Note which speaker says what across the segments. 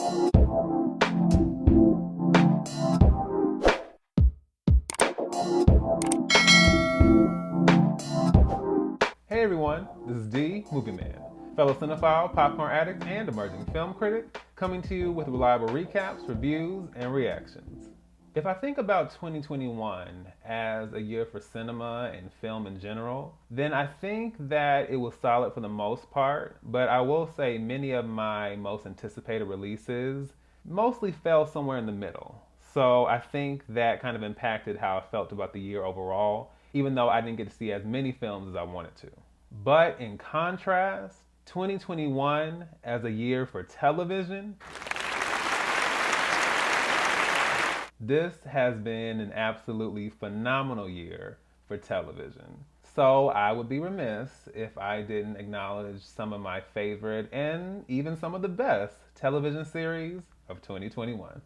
Speaker 1: Hey everyone, this is D, Movieman, fellow cinephile, popcorn addict, and emerging film critic, coming to you with reliable recaps, reviews, and reactions. If I think about 2021 as a year for cinema and film in general, then I think that it was solid for the most part, but I will say many of my most anticipated releases mostly fell somewhere in the middle. So I think that kind of impacted how I felt about the year overall, even though I didn't get to see as many films as I wanted to. But in contrast, 2021 as a year for television, this has been an absolutely phenomenal year for television. So I would be remiss if I didn't acknowledge some of my favorite and even some of the best television series of 2021.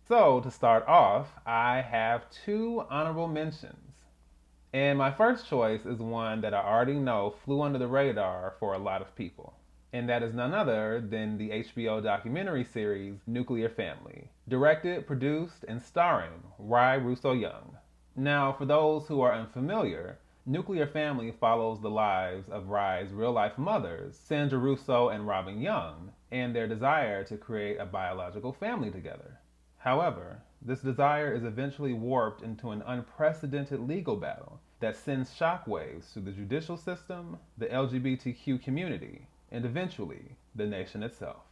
Speaker 1: So to start off, I have two honorable mentions. And my first choice is one that I already know flew under the radar for a lot of people. And that is none other than the HBO documentary series Nuclear Family, directed, produced, and starring Rye Russo Young. Now, for those who are unfamiliar, Nuclear Family follows the lives of Rye's real life mothers, Sandra Russo and Robin Young, and their desire to create a biological family together. However, this desire is eventually warped into an unprecedented legal battle that sends shockwaves through the judicial system, the LGBTQ community, and eventually the nation itself.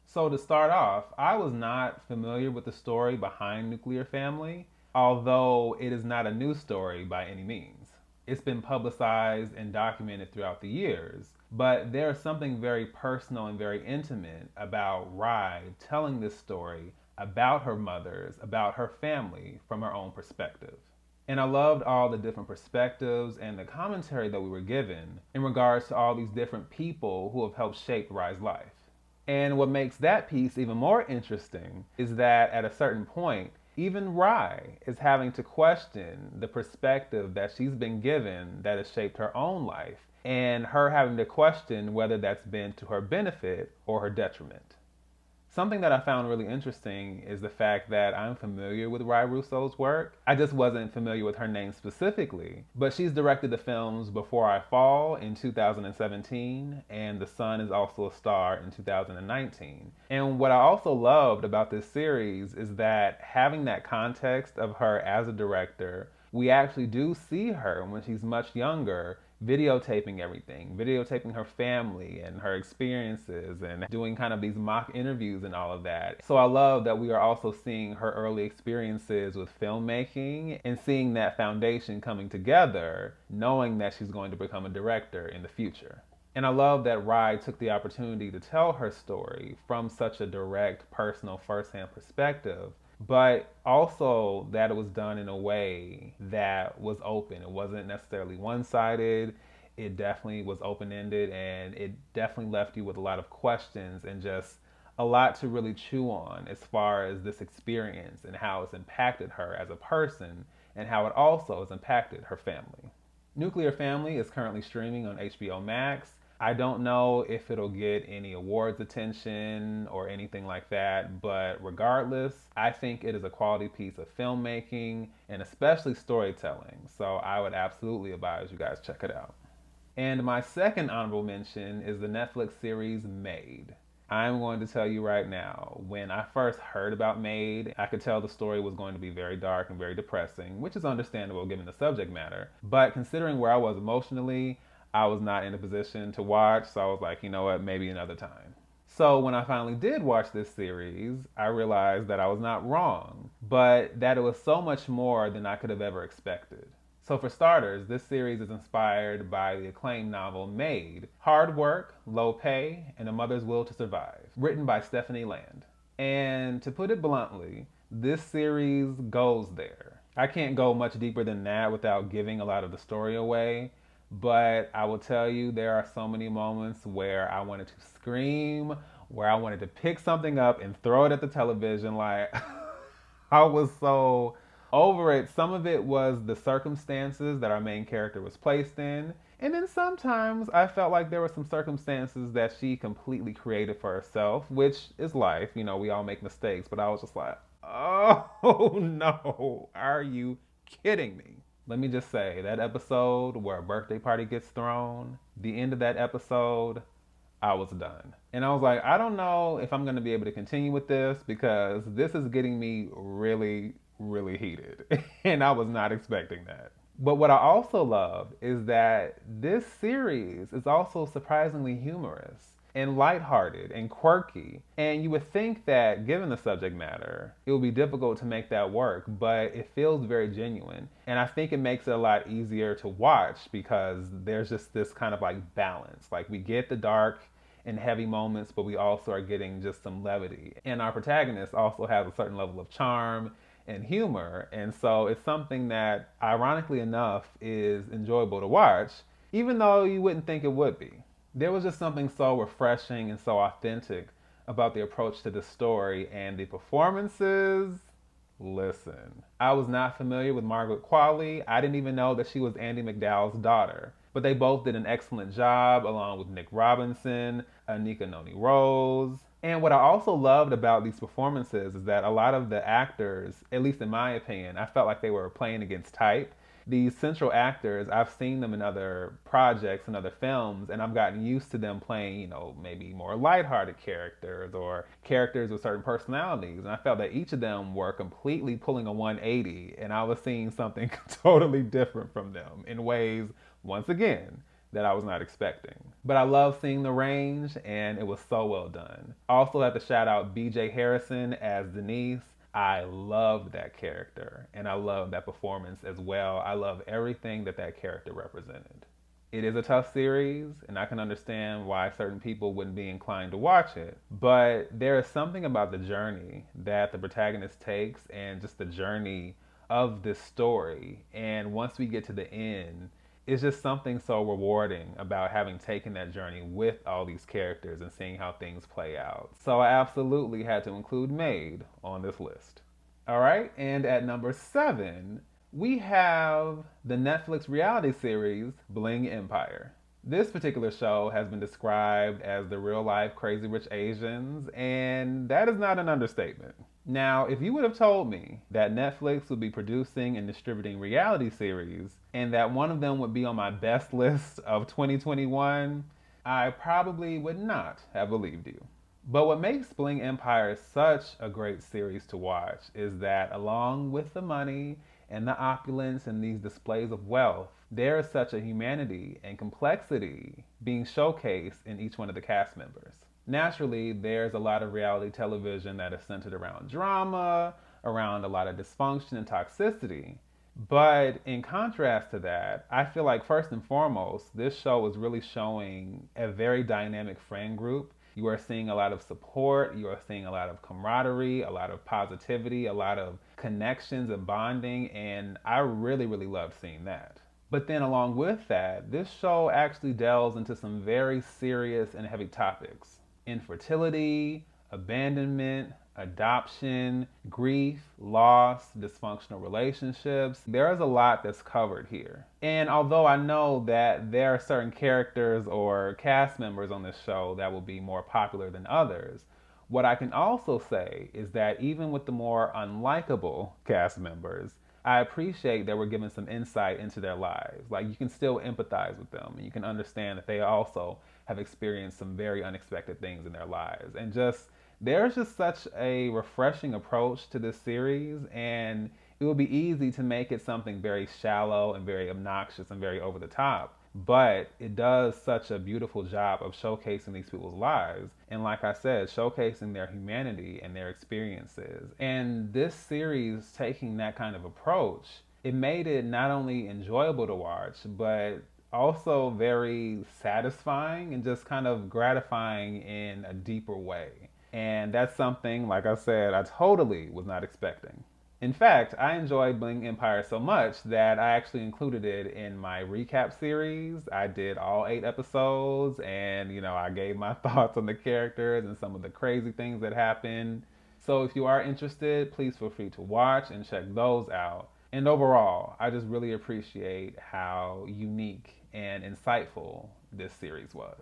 Speaker 1: So, to start off, I was not familiar with the story behind Nuclear Family, although it is not a new story by any means. It's been publicized and documented throughout the years, but there's something very personal and very intimate about Rye telling this story about her mothers, about her family from her own perspective. And I loved all the different perspectives and the commentary that we were given in regards to all these different people who have helped shape Rye's life. And what makes that piece even more interesting is that at a certain point, even Rye is having to question the perspective that she's been given that has shaped her own life, and her having to question whether that's been to her benefit or her detriment. Something that I found really interesting is the fact that I'm familiar with Rye Russo's work. I just wasn't familiar with her name specifically, but she's directed the films Before I Fall in 2017 and The Sun is also a Star in 2019. And what I also loved about this series is that having that context of her as a director, we actually do see her when she's much younger videotaping everything, videotaping her family and her experiences and doing kind of these mock interviews and all of that. So I love that we are also seeing her early experiences with filmmaking and seeing that foundation coming together, knowing that she's going to become a director in the future. And I love that Rye took the opportunity to tell her story from such a direct, personal, firsthand perspective, but also that it was done in a way that was open. It wasn't necessarily one sided. It definitely was open ended, and it definitely left you with a lot of questions and just a lot to really chew on as far as this experience and how it's impacted her as a person and how it also has impacted her family. Nuclear Family is currently streaming on HBO Max. I don't know if it'll get any awards attention or anything like that, but regardless, I think it is a quality piece of filmmaking and especially storytelling. So I would absolutely advise you guys check it out. And my second honorable mention is the Netflix series Made. I'm going to tell you right now, when I first heard about Made, I could tell the story was going to be very dark and very depressing, which is understandable given the subject matter. But considering where I was emotionally, I was not in a position to watch, so I was like, you know what, maybe another time. So when I finally did watch this series, I realized that I was not wrong, but that it was so much more than I could have ever expected. So for starters, this series is inspired by the acclaimed novel Made, Hard Work, Low Pay, and a Mother's Will to Survive, written by Stephanie Land. And to put it bluntly, this series goes there. I can't go much deeper than that without giving a lot of the story away, but I will tell you, there are so many moments where I wanted to scream, where I wanted to pick something up and throw it at the television. Like, I was so over it. Some of it was the circumstances that our main character was placed in, And then sometimes I felt like there were some circumstances that she completely created for herself, which is life. You know, we all make mistakes, but I was just like, oh no, are you kidding me? Let me just say that episode where a birthday party gets thrown, the end of that episode, I was done. And I was like, I don't know if I'm going to be able to continue with this because this is getting me really, really heated. And I was not expecting that. But what I also love is that this series is also surprisingly humorous and lighthearted and quirky. And you would think that, given the subject matter, it would be difficult to make that work, but it feels very genuine. And I think it makes it a lot easier to watch because there's just this kind of like balance. Like, we get the dark and heavy moments, but we also are getting just some levity. And our protagonist also has a certain level of charm and humor. And so it's something that, ironically enough, is enjoyable to watch, even though you wouldn't think it would be. There was just something so refreshing and so authentic about the approach to the story and the performances. Listen, I was not familiar with Margaret Qualley. I didn't even know that she was Andy McDowell's daughter. But they both did an excellent job, along with Nick Robinson, Anika Noni Rose. And what I also loved about these performances is that a lot of the actors, at least in my opinion, I felt like they were playing against type. These central actors, I've seen them in other projects and other films, and I've gotten used to them playing, you know, maybe more lighthearted characters or characters with certain personalities. And I felt that each of them were completely pulling a 180, and I was seeing something totally different from them in ways, once again, that I was not expecting. But I love seeing the range, and it was so well done. Also have to shout out BJ Harrison as Denise. I loved that character, and I love that performance as well. I love everything that that character represented. It is a tough series, and I can understand why certain people wouldn't be inclined to watch it. But there is something about the journey that the protagonist takes and just the journey of this story. And once we get to the end, it's just something so rewarding about having taken that journey with all these characters and seeing how things play out. So I absolutely had to include Maid on this list. All right, and at number 7, we have the Netflix reality series Bling Empire. This particular show has been described as the real life Crazy Rich Asians, and that is not an understatement. Now, if you would have told me that Netflix would be producing and distributing reality series and that one of them would be on my best list of 2021, I probably would not have believed you. But what makes Bling Empire such a great series to watch is that, along with the money and the opulence and these displays of wealth, there is such a humanity and complexity being showcased in each one of the cast members. Naturally, there's a lot of reality television that is centered around drama, around a lot of dysfunction and toxicity. But in contrast to that, I feel like first and foremost, this show is really showing a very dynamic friend group. You are seeing a lot of support, you are seeing a lot of camaraderie, a lot of positivity, a lot of connections and bonding, and I really, really loved seeing that. But then along with that, this show actually delves into some very serious and heavy topics: infertility, abandonment, adoption, grief, loss, dysfunctional relationships. There is a lot that's covered here. And although I know that there are certain characters or cast members on this show that will be more popular than others, what I can also say is that even with the more unlikable cast members, I appreciate that we're given some insight into their lives. Like, you can still empathize with them and you can understand that they also have experienced some very unexpected things in their lives. And just, there's just such a refreshing approach to this series, and it would be easy to make it something very shallow and very obnoxious and very over the top. But it does such a beautiful job of showcasing these people's lives. And like I said, showcasing their humanity and their experiences. And this series taking that kind of approach, it made it not only enjoyable to watch, but also very satisfying and just kind of gratifying in a deeper way. And that's something, like I said, I totally was not expecting. In fact, I enjoyed Bling Empire so much that I actually included it in my recap series. I did all 8 episodes, and I gave my thoughts on the characters and some of the crazy things that happened. So if you are interested, please feel free to watch and check those out. And overall, I just really appreciate how unique and insightful this series was.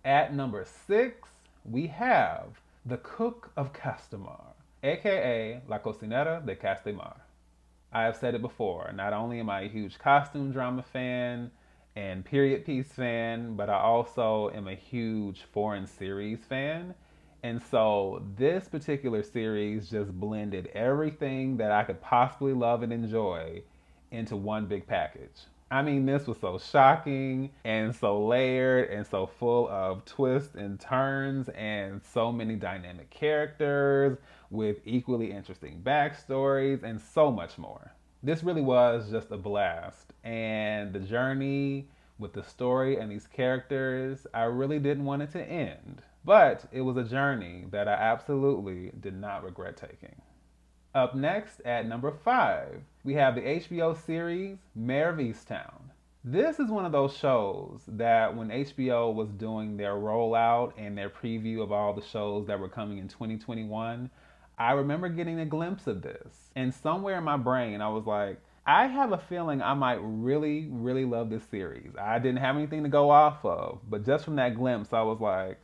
Speaker 1: At number 6, we have The Cook of Castamar, aka La Cocinera de Castamar. I have said it before, not only am I a huge costume drama fan and period piece fan, but I also am a huge foreign series fan. And so this particular series just blended everything that I could possibly love and enjoy into one big package. I mean, this was so shocking and so layered and so full of twists and turns and so many dynamic characters with equally interesting backstories and so much more. This really was just a blast, and the journey with the story and these characters, I really didn't want it to end. But it was a journey that I absolutely did not regret taking. Up next at number 5, we have the HBO series Mayor of Easttown. This is one of those shows that when HBO was doing their rollout and their preview of all the shows that were coming in 2021, I remember getting a glimpse of this. And somewhere in my brain, I was like, I have a feeling I might really, really love this series. I didn't have anything to go off of, but just from that glimpse, I was like,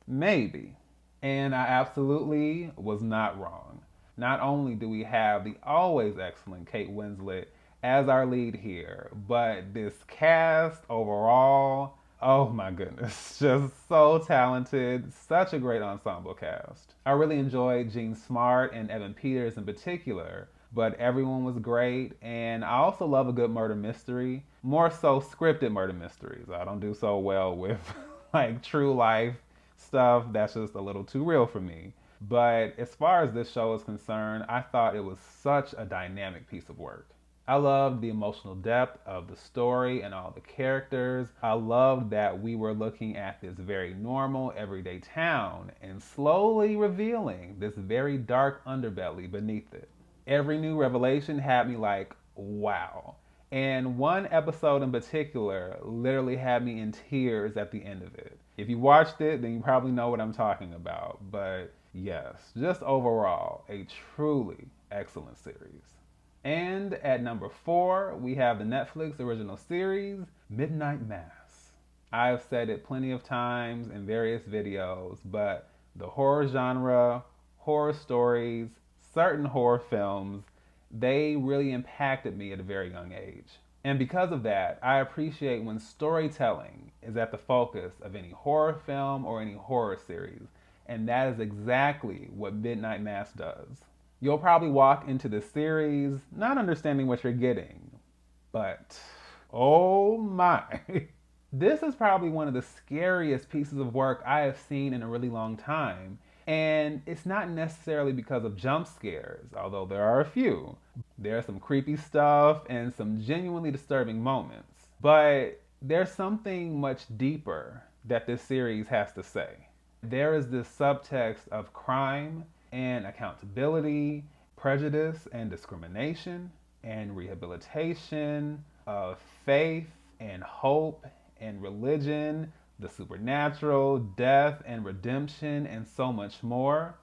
Speaker 1: maybe. And I absolutely was not wrong. Not only do we have the always excellent Kate Winslet as our lead here, but this cast overall, oh my goodness, just so talented, such a great ensemble cast. I really enjoyed Gene Smart and Evan Peters in particular, but everyone was great, and I also love a good murder mystery, more so scripted murder mysteries. I don't do so well with like true life stuff that's just a little too real for me. But as far as this show is concerned, I thought it was such a dynamic piece of work. I loved the emotional depth of the story and all the characters. I loved that we were looking at this very normal, everyday town and slowly revealing this very dark underbelly beneath it. Every new revelation had me like, wow. And one episode in particular literally had me in tears at the end of it. If you watched it, then you probably know what I'm talking about. But yes, just overall, a truly excellent series. And at number 4, we have the Netflix original series, Midnight Mass. I've said it plenty of times in various videos, but the horror genre, horror stories, certain horror films, they really impacted me at a very young age. And because of that, I appreciate when storytelling is at the focus of any horror film or any horror series. And that is exactly what Midnight Mass does. You'll probably walk into the series not understanding what you're getting, but oh my. This is probably one of the scariest pieces of work I have seen in a really long time. And it's not necessarily because of jump scares, although there are a few. There's some creepy stuff and some genuinely disturbing moments. But there's something much deeper that this series has to say. There is this subtext of crime and accountability, prejudice and discrimination, and rehabilitation, of faith and hope and religion, the supernatural, death and redemption, and so much more.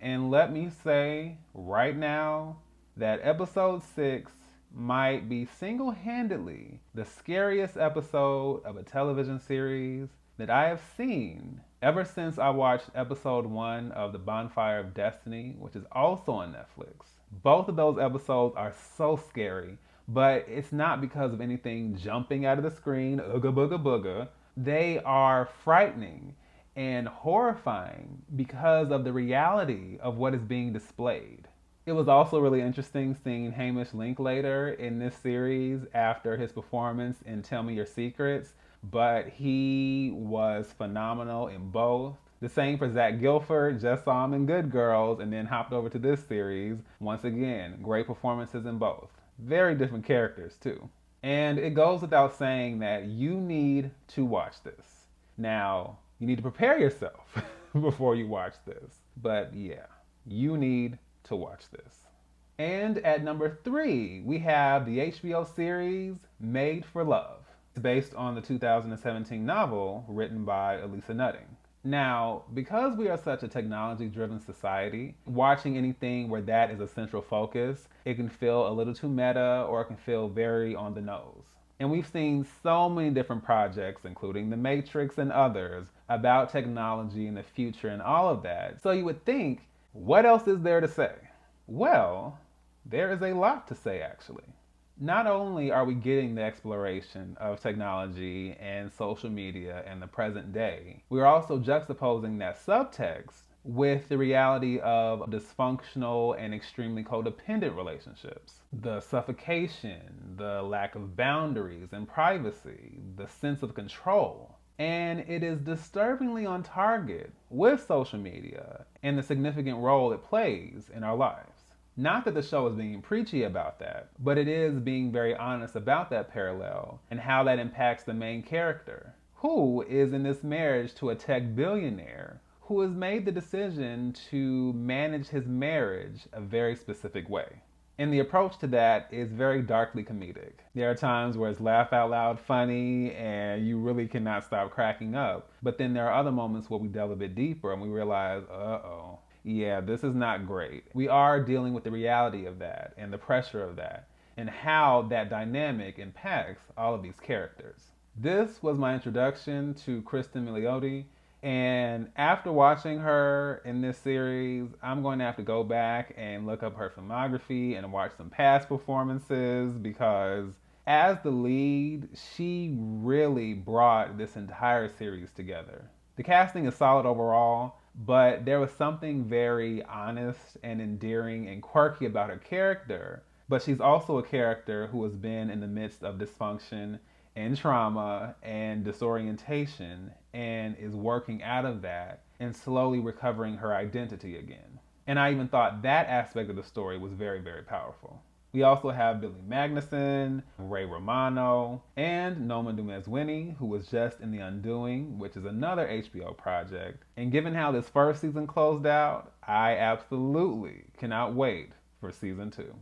Speaker 1: And let me say right now that episode 6 might be single handedly the scariest episode of a television series that I have seen ever since I watched episode 1 of The Bonfire of Destiny, which is also on Netflix. Both of those episodes are so scary, but it's not because of anything jumping out of the screen, ooga booga booga. They are frightening and horrifying because of the reality of what is being displayed. It was also really interesting seeing Hamish Linklater in this series after his performance in Tell Me Your Secrets, but he was phenomenal in both. The same for Zach Gilford, just saw him in Good Girls and then hopped over to this series. Once again, great performances in both. Very different characters too. And it goes without saying that you need to watch this. Now, you need to prepare yourself before you watch this. But yeah, you need to watch this. And at number 3, we have the HBO series Made for Love. It's based on the 2017 novel written by Elisa Nutting. Now, because we are such a technology-driven society, watching anything where that is a central focus, it can feel a little too meta or it can feel very on the nose. And we've seen so many different projects, including The Matrix and others, about technology and the future and all of that. So you would think, what else is there to say? Well, there is a lot to say, actually. Not only are we getting the exploration of technology and social media in the present day, we're also juxtaposing that subtext with the reality of dysfunctional and extremely codependent relationships. The suffocation, the lack of boundaries and privacy, the sense of control. And it is disturbingly on target with social media and the significant role it plays in our lives. Not that the show is being preachy about that, but it is being very honest about that parallel and how that impacts the main character, who is in this marriage to a tech billionaire who has made the decision to manage his marriage a very specific way. And the approach to that is very darkly comedic. There are times where it's laugh out loud funny and you really cannot stop cracking up. But then there are other moments where we delve a bit deeper and we realize, uh-oh, yeah, this is not great. We are dealing with the reality of that and the pressure of that and how that dynamic impacts all of these characters. This was my introduction to Kristen Milioti. And after watching her in this series, I'm going to have to go back and look up her filmography and watch some past performances because as the lead, she really brought this entire series together. The casting is solid overall, but there was something very honest and endearing and quirky about her character. But she's also a character who has been in the midst of dysfunction and trauma and disorientation and is working out of that and slowly recovering her identity again. And I even thought that aspect of the story was very, very powerful. We also have Billy Magnuson, Ray Romano, and Noma Dumez-Winnie, who was just in The Undoing, which is another HBO project. And given how this first season closed out, I absolutely cannot wait for season 2.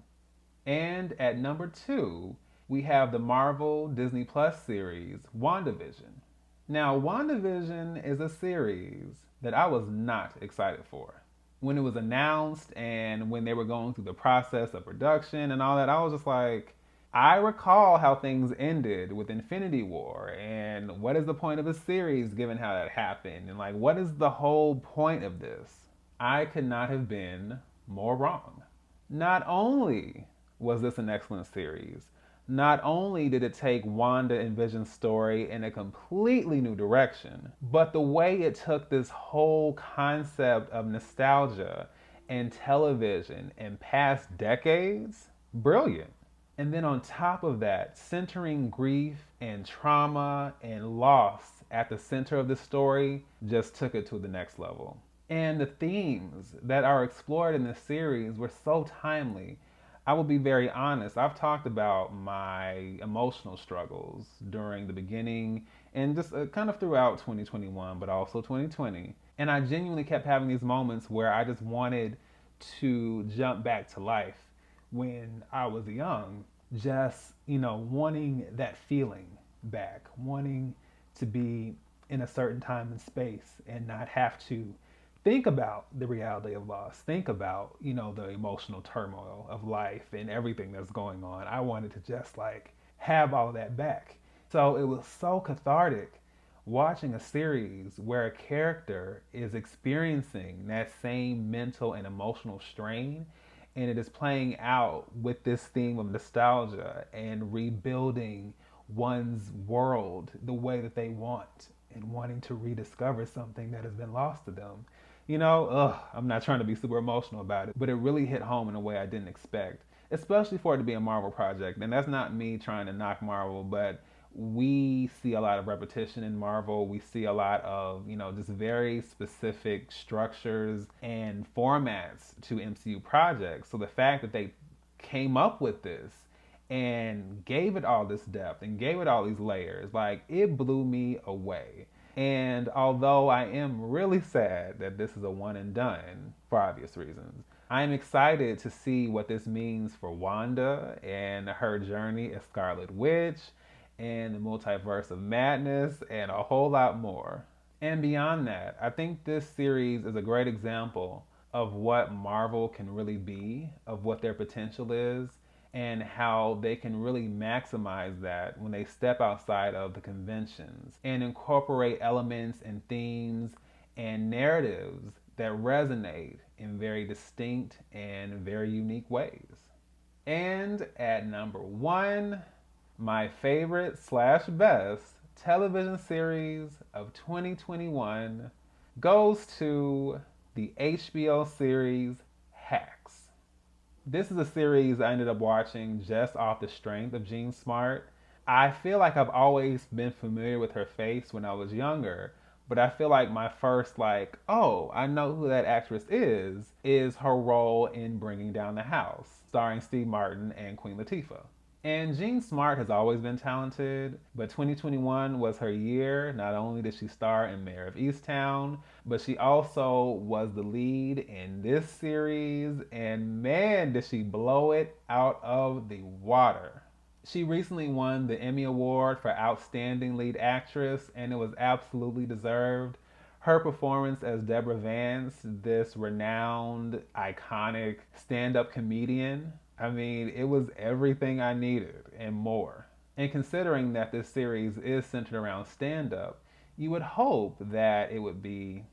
Speaker 1: And at number 2, we have the Marvel Disney Plus series, WandaVision. Now, WandaVision is a series that I was not excited for. When it was announced and when they were going through the process of production and all that, I was just like, I recall how things ended with Infinity War, and what is the point of a series given how that happened? And like, what is the whole point of this? I could not have been more wrong. Not only was this an excellent series, not only did it take Wanda and Vision's story in a completely new direction, but the way it took this whole concept of nostalgia and television and past decades, brilliant. And then on top of that, centering grief and trauma and loss at the center of the story just took it to the next level. And the themes that are explored in this series were so timely. I will be very honest. I've talked about my emotional struggles during the beginning and just kind of throughout 2021, but also 2020. And I genuinely kept having these moments where I just wanted to jump back to life when I was young, just, wanting that feeling back, wanting to be in a certain time and space and not have to think about the reality of loss, think about, the emotional turmoil of life and everything that's going on. I wanted to just like have all that back. So it was so cathartic watching a series where a character is experiencing that same mental and emotional strain and it is playing out with this theme of nostalgia and rebuilding one's world the way that they want and wanting to rediscover something that has been lost to them. I'm not trying to be super emotional about it, but it really hit home in a way I didn't expect, especially for it to be a Marvel project. And that's not me trying to knock Marvel, but we see a lot of repetition in Marvel. We see a lot of, just very specific structures and formats to MCU projects. So the fact that they came up with this and gave it all this depth and gave it all these layers, like it blew me away. And although I am really sad that this is a one and done for obvious reasons, I am excited to see what this means for Wanda and her journey as Scarlet Witch and the multiverse of madness and a whole lot more. And beyond that, I think this series is a great example of what Marvel can really be, of what their potential is, and how they can really maximize that when they step outside of the conventions and incorporate elements and themes and narratives that resonate in very distinct and very unique ways. And at number one, my favorite slash best television series of 2021 goes to the HBO series Hacks. This is a series I ended up watching just off the strength of Jean Smart. I feel like I've always been familiar with her face when I was younger, but I feel like my first oh, I know who that actress is her role in Bringing Down the House, starring Steve Martin and Queen Latifah. And Jean Smart has always been talented, but 2021 was her year. Not only did she star in Mayor of Easttown, but she also was the lead in this series, and man, did she blow it out of the water. She recently won the Emmy Award for Outstanding Lead Actress, and it was absolutely deserved. Her performance as Deborah Vance, this renowned, iconic stand up comedian, I mean, it was everything I needed and more. And considering that this series is centered around stand up, you would hope that it would be,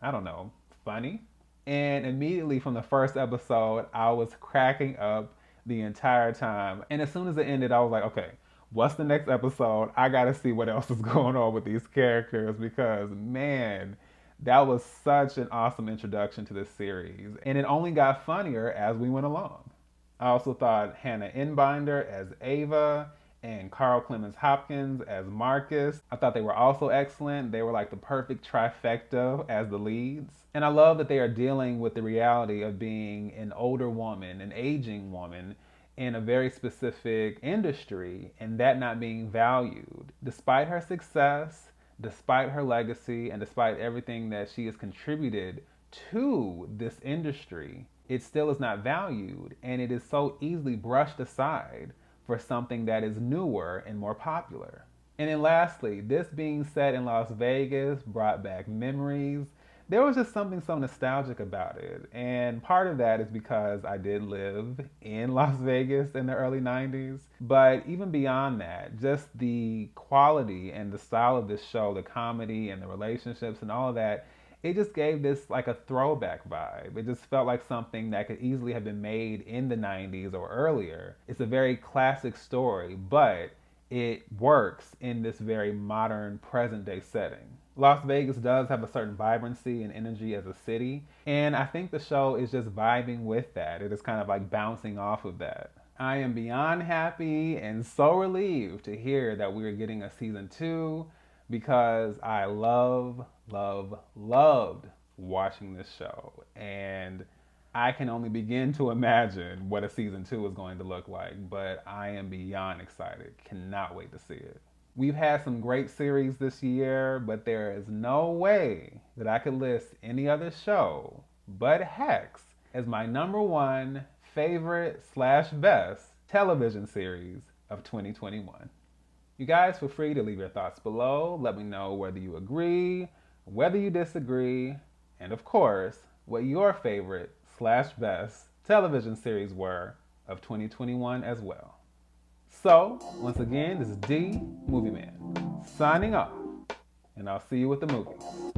Speaker 1: I don't know, funny. And immediately from the first episode, I was cracking up the entire time. And as soon as it ended, I was like, okay, what's the next episode? I gotta see what else is going on with these characters because, man, that was such an awesome introduction to this series. And it only got funnier as we went along. I also thought Hannah Inbinder as Ava and Carl Clemens Hopkins as Marcus. I thought they were also excellent. They were like the perfect trifecta as the leads. And I love that they are dealing with the reality of being an older woman, an aging woman in a very specific industry, and that not being valued. Despite her success, despite her legacy, and despite everything that she has contributed to this industry, it still is not valued, and it is so easily brushed aside for something that is newer and more popular. And then lastly, this being set in Las Vegas brought back memories. There was just something so nostalgic about it. And part of that is because I did live in Las Vegas in the early 90s. But even beyond that, just the quality and the style of this show, the comedy and the relationships and all of that, it just gave this like a throwback vibe. It just felt like something that could easily have been made in the 90s or earlier. It's a very classic story, but it works in this very modern present day setting. Las Vegas does have a certain vibrancy and energy as a city, and I think the show is just vibing with that. It is kind of like bouncing off of that. I am beyond happy and so relieved to hear that we are getting a season two because I loved watching this show. And I can only begin to imagine what a season two is going to look like, but I am beyond excited. Cannot wait to see it. We've had some great series this year, but there is no way that I could list any other show but Hex as my number one favorite slash best television series of 2021. You guys feel free to leave your thoughts below. Let me know whether you agree, whether you disagree, and of course, what your favorite slash best television series were of 2021 as well. So, once again, this is D, Movieman, signing off, and I'll see you with the movies.